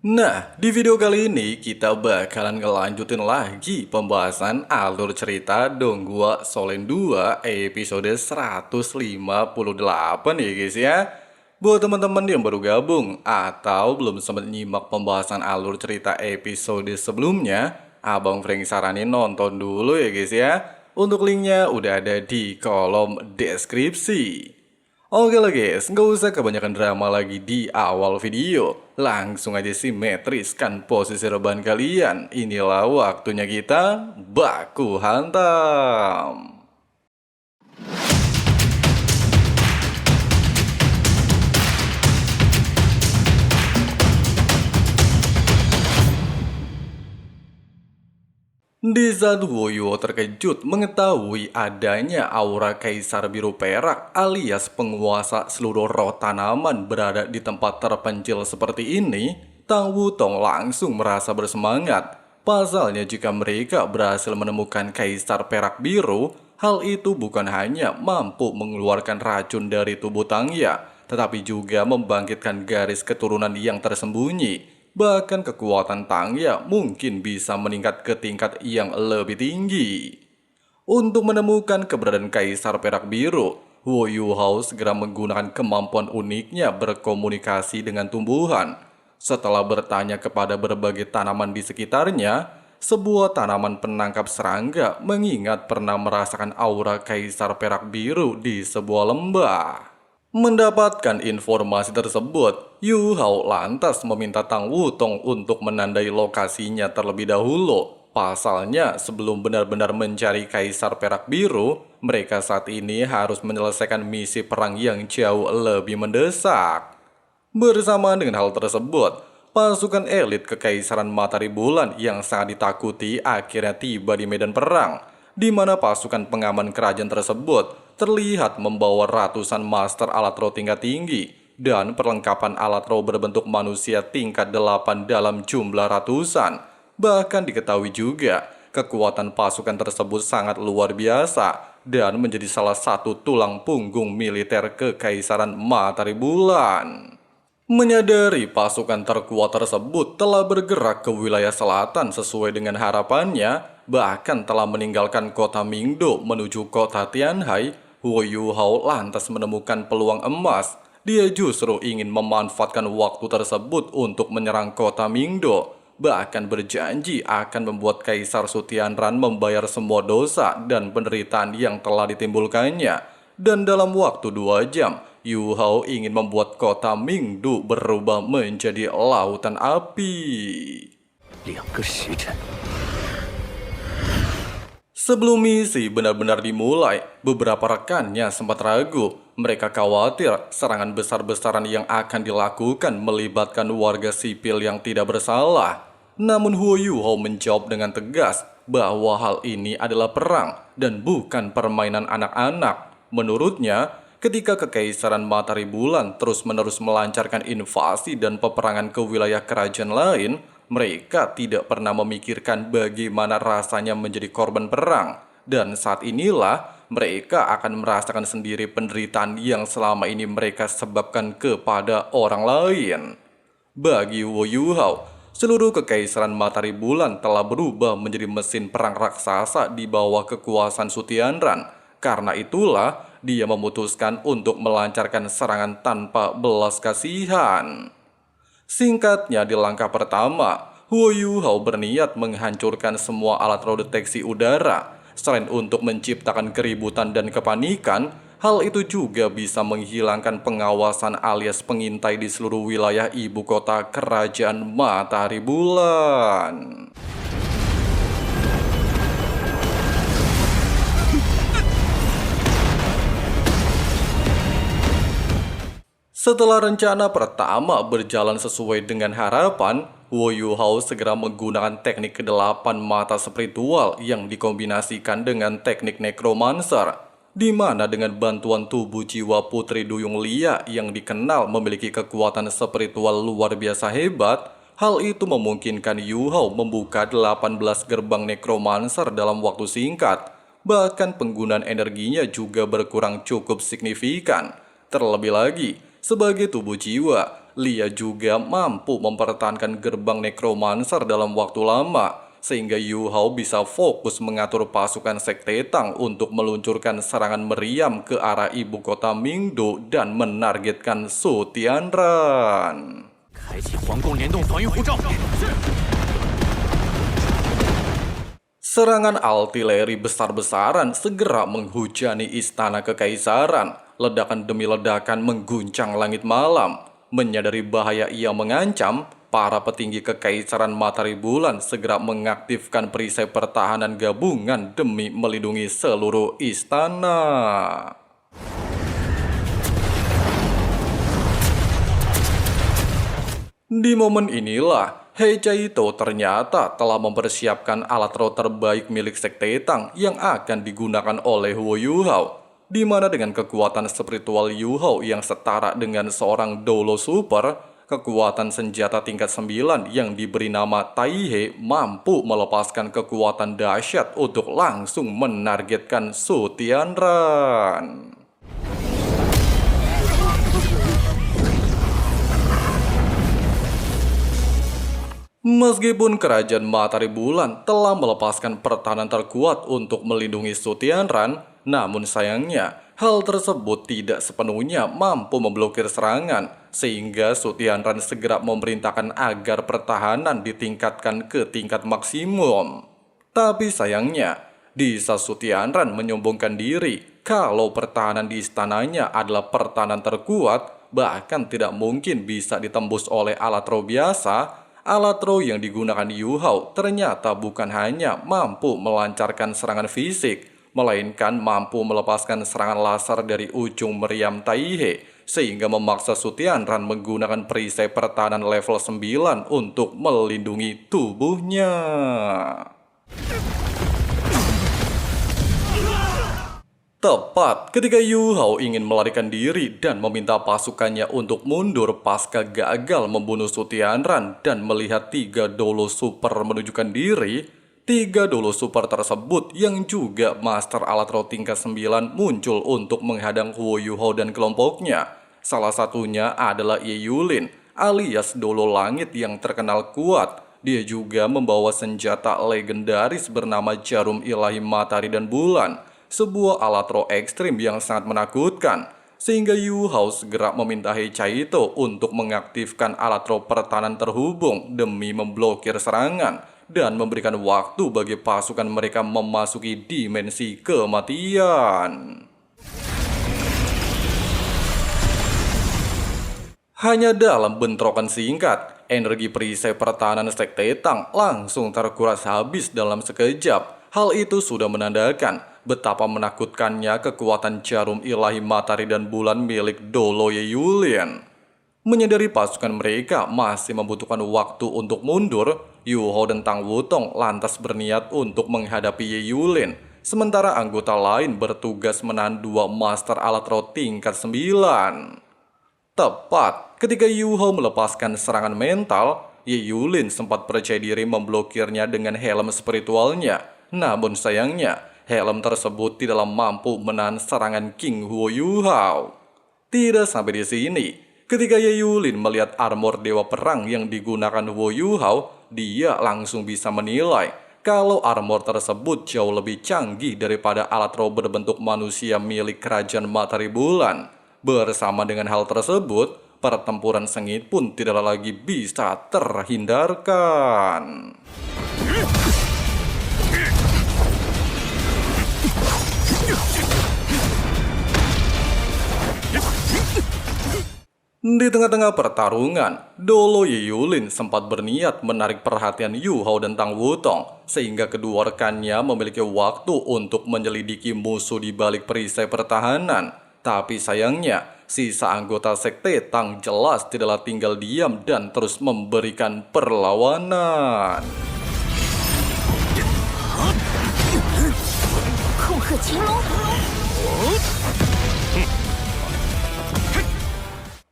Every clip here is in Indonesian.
Nah, di video kali ini kita bakalan ngelanjutin lagi pembahasan alur cerita Donggua Solen 2 episode 158 ya guys ya. Buat teman-teman yang baru gabung atau belum sempat nyimak pembahasan alur cerita episode sebelumnya, Abang Frank saranin nonton dulu ya guys ya. Untuk linknya udah ada di kolom deskripsi. Oke lah guys, nggak usah kebanyakan drama lagi di awal video. Langsung aja simetriskan posisi rebahan kalian. Inilah waktunya kita baku hantam. Di saat Woyo terkejut mengetahui adanya aura kaisar biru perak alias penguasa seluruh roh tanaman berada di tempat terpencil seperti ini, Tang Wutong langsung merasa bersemangat. Pasalnya jika mereka berhasil menemukan kaisar perak biru, hal itu bukan hanya mampu mengeluarkan racun dari tubuh Tangya, tetapi juga membangkitkan garis keturunan yang tersembunyi. Bahkan kekuatan Tangya mungkin bisa meningkat ke tingkat yang lebih tinggi. Untuk menemukan keberadaan Kaisar Perak Biru, Wu Yuhao segera menggunakan kemampuan uniknya berkomunikasi dengan tumbuhan. Setelah bertanya kepada berbagai tanaman di sekitarnya, sebuah tanaman penangkap serangga mengingat pernah merasakan aura Kaisar Perak Biru di sebuah lembah. Mendapatkan informasi tersebut, Yu Hao lantas meminta Tang Wutong untuk menandai lokasinya terlebih dahulu. Pasalnya, sebelum benar-benar mencari Kaisar Perak Biru, mereka saat ini harus menyelesaikan misi perang yang jauh lebih mendesak. Bersamaan dengan hal tersebut, pasukan elit Kekaisaran Matahari Bulan yang sangat ditakuti akhirnya tiba di medan perang, di mana pasukan pengaman kerajaan tersebut terlihat membawa ratusan master alat roh tingkat tinggi dan perlengkapan alat roh berbentuk manusia tingkat 8 dalam jumlah ratusan. Bahkan diketahui juga, kekuatan pasukan tersebut sangat luar biasa dan menjadi salah satu tulang punggung militer Kekaisaran Matahari Bulan. Menyadari pasukan terkuat tersebut telah bergerak ke wilayah selatan sesuai dengan harapannya, bahkan telah meninggalkan kota Mingdo menuju kota Tianhai, Wu Yuhao lantas menemukan peluang emas. Dia justru ingin memanfaatkan waktu tersebut untuk menyerang kota Mingdo, bahkan berjanji akan membuat Kaisar Sutianran membayar semua dosa dan penderitaan yang telah ditimbulkannya. Dan dalam waktu 2 jam, Yu Hao ingin membuat kota Mingdu berubah menjadi lautan api. 2个时辰， Sebelum misi benar-benar dimulai, beberapa rekannya sempat ragu. Mereka khawatir serangan besar-besaran yang akan dilakukan melibatkan warga sipil yang tidak bersalah. Namun Hu Yuhao menjawab dengan tegas bahwa hal ini adalah perang dan bukan permainan anak-anak. Menurutnya, ketika Kekaisaran Matahari Bulan terus-menerus melancarkan invasi dan peperangan ke wilayah kerajaan lain, mereka tidak pernah memikirkan bagaimana rasanya menjadi korban perang. Dan saat inilah mereka akan merasakan sendiri penderitaan yang selama ini mereka sebabkan kepada orang lain. Bagi Wu Yuhao, seluruh Kekaisaran Matahari Bulan telah berubah menjadi mesin perang raksasa di bawah kekuasaan Sutianran. Karena itulah dia memutuskan untuk melancarkan serangan tanpa belas kasihan. Singkatnya, di langkah pertama, Hu Yuhao berniat menghancurkan semua alat roh deteksi udara. Selain untuk menciptakan keributan dan kepanikan, hal itu juga bisa menghilangkan pengawasan alias pengintai di seluruh wilayah ibu kota kerajaan Matahari Bulan. Setelah rencana pertama berjalan sesuai dengan harapan, Wu Yuhao segera menggunakan teknik kedelapan mata spiritual yang dikombinasikan dengan teknik necromancer, di mana dengan bantuan tubuh jiwa Putri Duyung Lia yang dikenal memiliki kekuatan spiritual luar biasa hebat, hal itu memungkinkan Yu Hao membuka 18 gerbang necromancer dalam waktu singkat. Bahkan penggunaan energinya juga berkurang cukup signifikan. Terlebih lagi, sebagai tubuh jiwa, Lia juga mampu mempertahankan gerbang Necromancer dalam waktu lama, sehingga Yu Hao bisa fokus mengatur pasukan Sekte Tang untuk meluncurkan serangan meriam ke arah ibu kota Mingdu dan menargetkan Su Tianran. 开启皇宫联动防御护罩。是。 Serangan artileri besar-besaran segera menghujani istana kekaisaran. Ledakan demi ledakan mengguncang langit malam. Menyadari bahaya ia mengancam, para petinggi kekaisaran Matahari Bulan segera mengaktifkan perisai pertahanan gabungan demi melindungi seluruh istana. Di momen inilah, He Caito ternyata telah mempersiapkan alat roh terbaik milik Sekte Tang yang akan digunakan oleh Huo Yuhao, di mana dengan kekuatan spiritual Yu Hao yang setara dengan seorang Dolo Super, kekuatan senjata tingkat 9 yang diberi nama Taihe mampu melepaskan kekuatan dahsyat untuk langsung menargetkan Su Tianran. Meskipun kerajaan Matahari Bulan telah melepaskan pertahanan terkuat untuk melindungi Su Tianran, namun sayangnya hal tersebut tidak sepenuhnya mampu memblokir serangan, sehingga Su Tianran segera memerintahkan agar pertahanan ditingkatkan ke tingkat maksimum. Tapi sayangnya, Disa Su Tianran menyombongkan diri kalau pertahanan di istananya adalah pertahanan terkuat, bahkan tidak mungkin bisa ditembus oleh alat roh biasa. Alat roh yang digunakan Yu Hao ternyata bukan hanya mampu melancarkan serangan fisik, melainkan mampu melepaskan serangan laser dari ujung meriam Taihe, sehingga memaksa Su Tianran menggunakan perisai pertahanan level 9 untuk melindungi tubuhnya. Tepat ketika Yu Hao ingin melarikan diri dan meminta pasukannya untuk mundur pasca gagal membunuh Su Tianran dan melihat 3 Dolo Super menunjukkan diri, 3 Dolo Super tersebut yang juga Master Alat Roh tingkat 9 muncul untuk menghadang Huo Yu Hao dan kelompoknya. Salah satunya adalah Ye Yulin alias Dolo Langit yang terkenal kuat. Dia juga membawa senjata legendaris bernama Jarum Ilahi Matahari dan Bulan, sebuah alat roh ekstrim yang sangat menakutkan, sehingga Yu Hao segera meminta He Caito untuk mengaktifkan alat roh pertahanan terhubung demi memblokir serangan dan memberikan waktu bagi pasukan mereka memasuki dimensi kematian. Hanya dalam bentrokan singkat, energi perisai pertahanan Sekte Tang langsung terkuras habis dalam sekejap. Hal itu sudah menandakan betapa menakutkannya kekuatan Jarum Ilahi Matahari dan Bulan milik Dolo Ye Yulin. Menyadari pasukan mereka masih membutuhkan waktu untuk mundur, Yu Hao dan Tang Wutong lantas berniat untuk menghadapi Ye Yulin, sementara anggota lain bertugas menahan 2 Master Alat Roh tingkat 9. Tepat ketika Yu Hao melepaskan serangan mental, Ye Yulin sempat percaya diri memblokirnya dengan helm spiritualnya. Namun sayangnya, helm tersebut tidaklah mampu menahan serangan King Huo Yu Hao. Tidak sampai di sini, ketika Ye Yulin melihat armor Dewa Perang yang digunakan Huo Yu Hao, dia langsung bisa menilai kalau armor tersebut jauh lebih canggih daripada alat roh berbentuk manusia milik Kerajaan Matahari Bulan. Bersama dengan hal tersebut, pertempuran sengit pun tidaklah lagi bisa terhindarkan. Di tengah-tengah pertarungan, Dolo Ye Yulin sempat berniat menarik perhatian Yu Hao dan Tang Wutong, sehingga kedua rekannya memiliki waktu untuk menyelidiki musuh di balik perisai pertahanan. Tapi sayangnya, sisa anggota Sekte Tang jelas tidaklah tinggal diam dan terus memberikan perlawanan.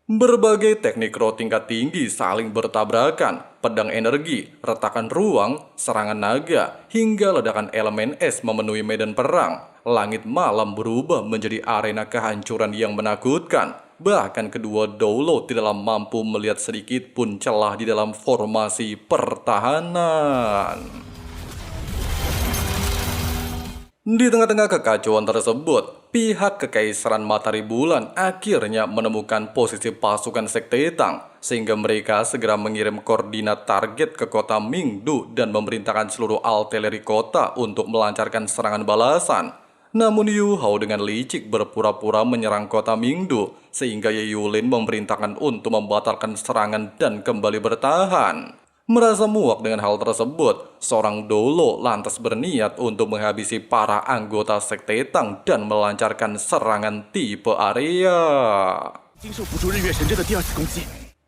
Berbagai teknik roh tingkat tinggi saling bertabrakan, pedang energi, retakan ruang, serangan naga, hingga ledakan elemen es memenuhi medan perang. Langit malam berubah menjadi arena kehancuran yang menakutkan. Bahkan kedua Dolo tidaklah mampu melihat sedikit pun celah di dalam formasi pertahanan. Di tengah-tengah kekacauan tersebut, pihak Kekaisaran Matahari Bulan akhirnya menemukan posisi pasukan Sekte Tang, sehingga mereka segera mengirim koordinat target ke kota Mingdu dan memerintahkan seluruh artileri kota untuk melancarkan serangan balasan. Namun Yu Hao dengan licik berpura-pura menyerang kota Mingdu, sehingga Ye Yulin memerintahkan untuk membatalkan serangan dan kembali bertahan. Merasa muak dengan hal tersebut, seorang Dolo lantas berniat untuk menghabisi para anggota Sekte Tang dan melancarkan serangan tipe area.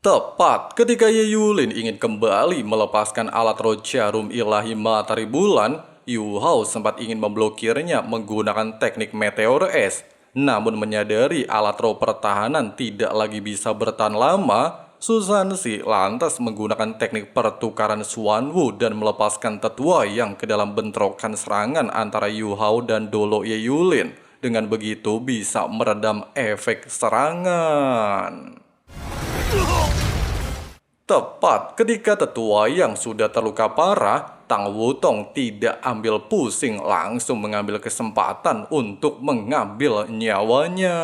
Tepat ketika Ye Yulin ingin kembali melepaskan alat roh jarum ilahi matahari bulan, Yu Hao sempat ingin memblokirnya menggunakan teknik meteor es. Namun menyadari alat roh pertahanan tidak lagi bisa bertahan lama, Susansi lantas menggunakan teknik pertukaran Xuanwu dan melepaskan tetua yang ke dalam bentrokan serangan antara Yu Hao dan Dolo Ye Yulin. Dengan begitu bisa meredam efek serangan. Tepat ketika tetua yang sudah terluka parah, Tang Wutong tidak ambil pusing, langsung mengambil kesempatan untuk mengambil nyawanya.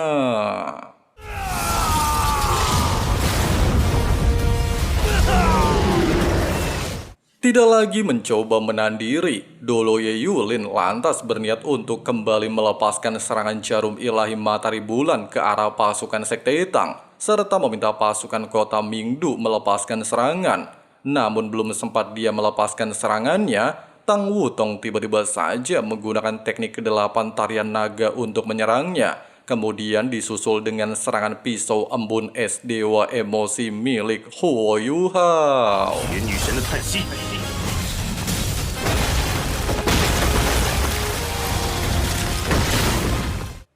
Tidak lagi mencoba menahan diri, Dolo Ye Yulin lantas berniat untuk kembali melepaskan serangan jarum ilahi matahari bulan ke arah pasukan Sekte Tang, serta meminta pasukan kota Mingdu melepaskan serangan. Namun belum sempat dia melepaskan serangannya, Tang Wutong tiba-tiba saja menggunakan teknik ke-8 tarian naga untuk menyerangnya. Kemudian disusul dengan serangan pisau embun es dewa emosi milik Huo Yu Hao.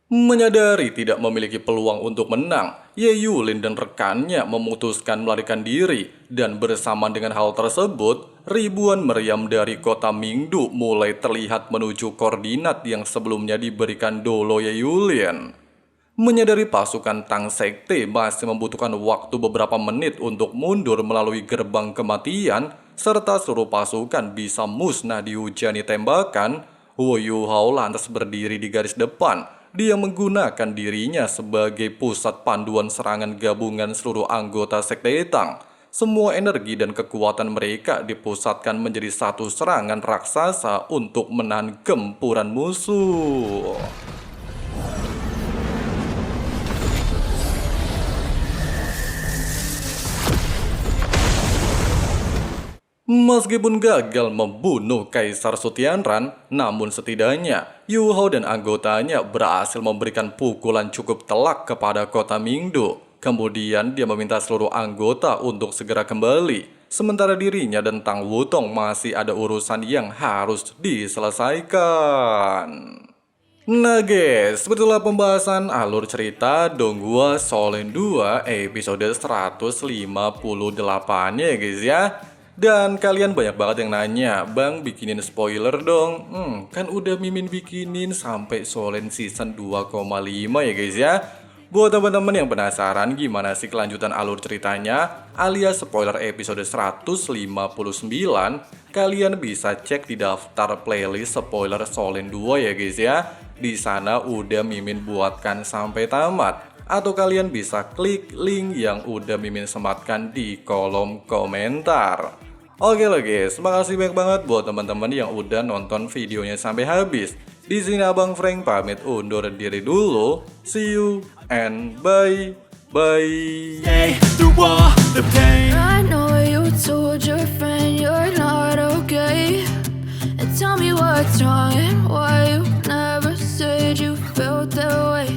Menyadari tidak memiliki peluang untuk menang, Ye Yulin dan rekannya memutuskan melarikan diri. Dan bersamaan dengan hal tersebut, ribuan meriam dari kota Mingdu mulai terlihat menuju koordinat yang sebelumnya diberikan Dolo Ye Yulin. Menyadari pasukan Tang Sekte masih membutuhkan waktu beberapa menit untuk mundur melalui gerbang kematian, serta seluruh pasukan bisa musnah dihujani tembakan, Huo Yu Hao lantas berdiri di garis depan. Dia menggunakan dirinya sebagai pusat panduan serangan gabungan seluruh anggota Sekte Tang. Semua energi dan kekuatan mereka dipusatkan menjadi satu serangan raksasa untuk menahan gempuran musuh. Meskipun gagal membunuh Kaisar Sutianran, namun setidaknya Yu Hao dan anggotanya berhasil memberikan pukulan cukup telak kepada kota Mingdu. Kemudian dia meminta seluruh anggota untuk segera kembali, sementara dirinya dan Tang Wutong masih ada urusan yang harus diselesaikan. Nah guys, begitulah pembahasan alur cerita Donghua Shaolin 2 episode 158 ya guys ya. Dan kalian banyak banget yang nanya, Bang bikinin spoiler dong. Kan udah Mimin bikinin sampai Shaolin season 2,5 ya guys ya. Buat teman-teman yang penasaran gimana sih kelanjutan alur ceritanya alias spoiler episode 159, kalian bisa cek di daftar playlist spoiler Shaolin 2 ya guys ya. Di sana udah Mimin buatkan sampai tamat. Atau kalian bisa klik link yang udah Mimin sematkan di kolom komentar. Oke lah guys, makasih banyak banget buat teman-teman yang udah nonton videonya sampai habis. Di sini Abang Frank pamit undur diri dulu. See you and bye. Bye. I know you told your friend you're not okay. And tell me what's wrong and why you never said you felt that way.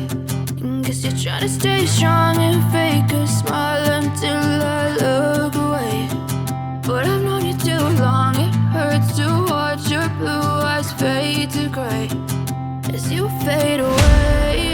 Guess you're trying to stay strong and fake a smile until I look away. But I've known you too long, it hurts to watch your blue eyes fade to gray as you fade away.